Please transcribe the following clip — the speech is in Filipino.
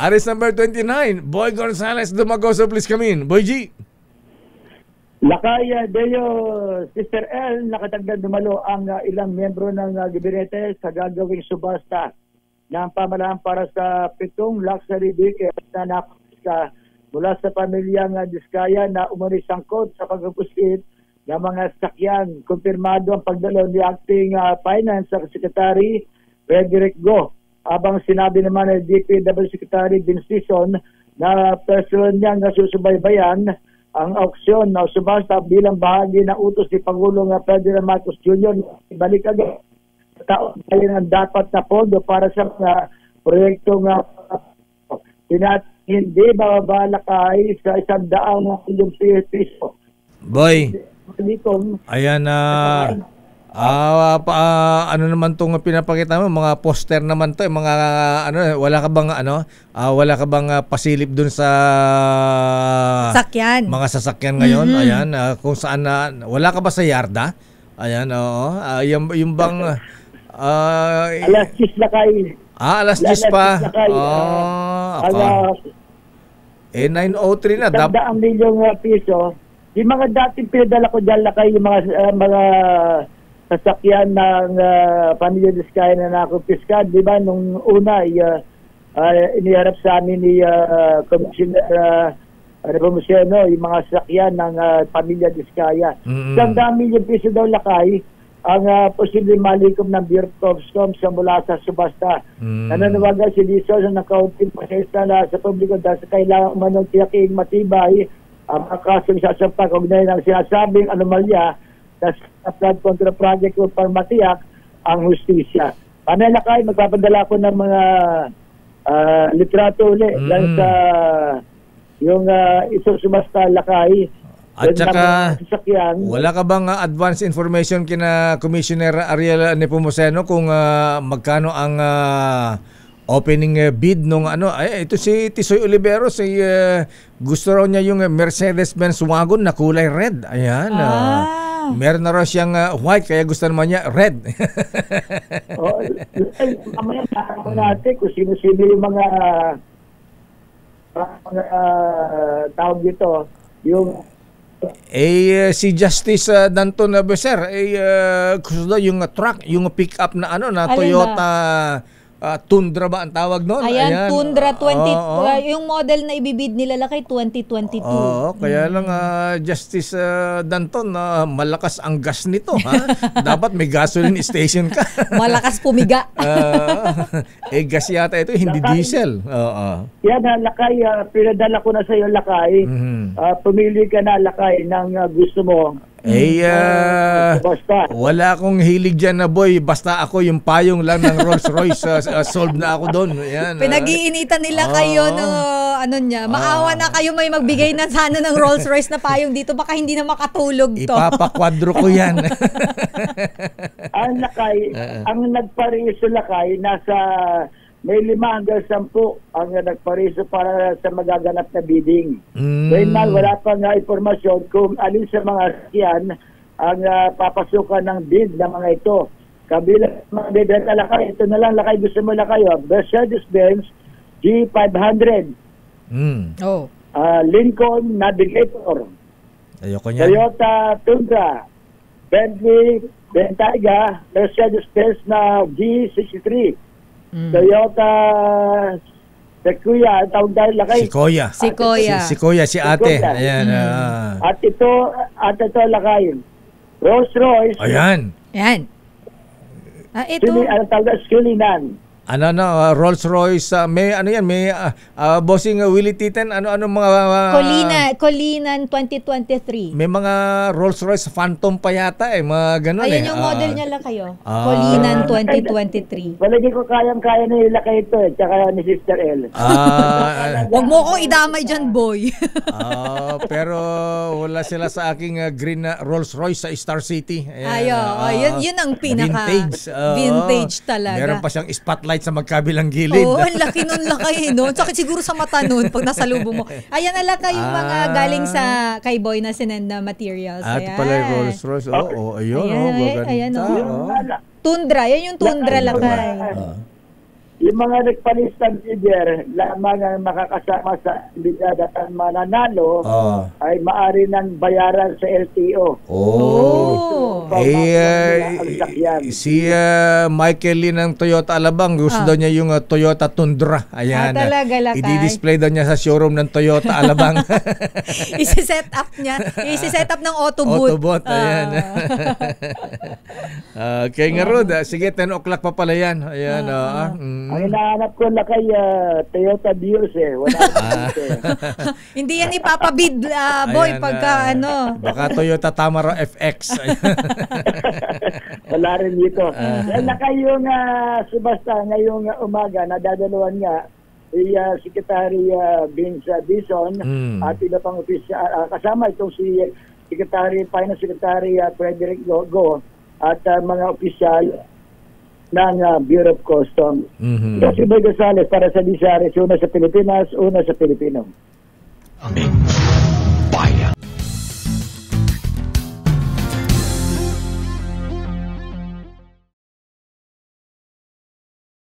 Aris number 29, Boy Gonzales Dumagoso, please come in. Boy G. Lakay Deo, Sister L, nakatagdag dumalo ang ilang miyembro ng gabinete sa gagawing subasta ng pamalaan para sa 7 luxury vehicles na napapiska mula sa pamilyang Diskaya na umano'y sangkot sa pagpupusit ng mga sakyan. Kumpirmado ang pagdalo ni Acting Finance Secretary Frederick Go. Habang sinabi naman ng DPW Secretary Vincison na person niyang nasusubaybayan ang auksyon na subasta bilang bahagi ng utos ni Pangulong Ferdinand Marcos Jr. Ibalik agad sa taon ang dapat na pondo para sa mga proyektong hindi babalakay sa 100 milyong piso. Boy, ayan na. Ano naman tong pinapakita mo, mga poster naman to, mga wala ka bang pasilip dun sa sakyan. Mga sasakyan ngayon? Ayan, kung saan wala ka ba sa yarda? Ayan, oo. Yung bang alas 10 lakay. Alas 10 pa. Ako. 903 na. 100 milyong piso. Yung mga dating pinadala ko dyan lakay, yung mga sasakyan ng pamilya Diskaya na nakumpiska, di ba? Nung una, iniharap sa amin ni Commissioner Nepomuceno, yung mga sasakyan ng pamilya Diskaya. Isang dami yung piso daw lakay, ang posibleng malikom ng Bureau of Customs sa mula sa subasta. Nananawagan si Lizon na nakaunting pasesta na sa publiko dahil sa kailangan manong tiyaking matibay ang mga kasong sasampa kaugnay ng sinasabing anomalya sa flood control project upang matiyak ang hustisya. Panalakay, magpapadala ko ng mga litrato ulit lang sa yung isusubasta lakay. At saka, wala ka bang advance information kina Commissioner Ariel Nepomuceno kung magkano ang opening bid nung ito si Tisoy Oliveros, gusto raw niya yung Mercedes-Benz wagon na kulay red. Ayan. Meron na raw siyang white, kaya gusto naman niya red. Mamaya nakakita natin kung sino-sino yung mga tawag dito, yung si Justice Danton Becer, gusto daw yung truck, yung pick-up na na Toyota Tundra ba ang tawag noon? Ayan, Tundra 20, yung model na ibibid nila lakay 2022. Oo, kaya lang Justice Danton, malakas ang gas nito, ha? Dapat may gasoline station ka. Malakas pumiga. Gas yata ito, hindi lakay, diesel. Yan, lakay, pinadala ko na sa iyo lakay. Pumili ka na lakay ng gusto mo. Wala akong hilig dyan na boy, basta ako yung payong lang ng Rolls Royce, solve na ako doon. Pinag-iinitan nila kayo maawa na kayo, may magbigay na sana ng Rolls Royce na payong dito, baka hindi na makatulog to. Ipapakwadro ko yan. Ang lakay, ang nagpariso lakay, nasa may 5 hanggang 10 ang nagpariso para sa magaganap na bidding. Ngayon wala pang informasyon kung alin sa mga sakyan ang papasukan ng bid ng mga ito. Kabilang mga bibenta lakay, ito na lang lakay, gusto mo lakay, Mercedes-Benz G500, Lincoln Navigator, Toyota Tundra, Bentley Bentayga, Mercedes-Benz na G63, Toyota Sequoia, tawag dahil lakay. Sequoia, si ate. Ayan. At ito lakay. Rolls Royce. Ayan. Ito. Ano tawag? Skulinan. Rolls Royce, may may bossing Willie Titen, mga Colinan 2023. May mga Rolls Royce Phantom pa yata mga ganun. Ayun yung model niya lang kayo. Colinan 2023. Palagi ko kayang-kaya na ilakay ito tsaka ni Sister L. Huwag mo ko idamay dyan, boy. Pero wala sila sa aking green Rolls Royce sa Star City. Yun ang pinaka vintage talaga. Meron pa siyang spotlight sa magkabilang gilid. Ang laki nun lakay, no? Sakit siguro sa mata nun pag nasalubong mo. Ayan na lakay yung mga galing sa kay Boy na sinend na materials. At pala yung Rolls Royce. Ayun. Ayan, Tundra. Yan yung Tundra lakay. yung mga nagpalistang bidder lamang ang makakasama sa bidad at ang mananalo ay maaari ng bayaran sa LTO. Si Michael Lee ng Toyota Alabang, gusto daw niya yung Toyota Tundra. Ayan. Talaga, Lakay. I-display daw niya sa showroom ng Toyota Alabang. Isi-set up niya. Isi-set up ng Autobot. Autobot, ayan. Okay nga Rod, sige 10 o'clock pa pala yan. Ayan. Ang hinahanap ko na kay Toyota Vios Wala Hindi yan ipapabid, boy, pagka Baka Toyota Tamaro FX. Wala rin dito. Na kayong subasta ngayong umaga, nadadaluan nga Secretary Vince Dizon at iba pang opisyal. Kasama itong si Finance Secretary Frederick Go at mga opisyal ng Bureau of Customs. Si Boy Gonzales para sa Disares, una sa Pilipinas, una sa Pilipino. Amen.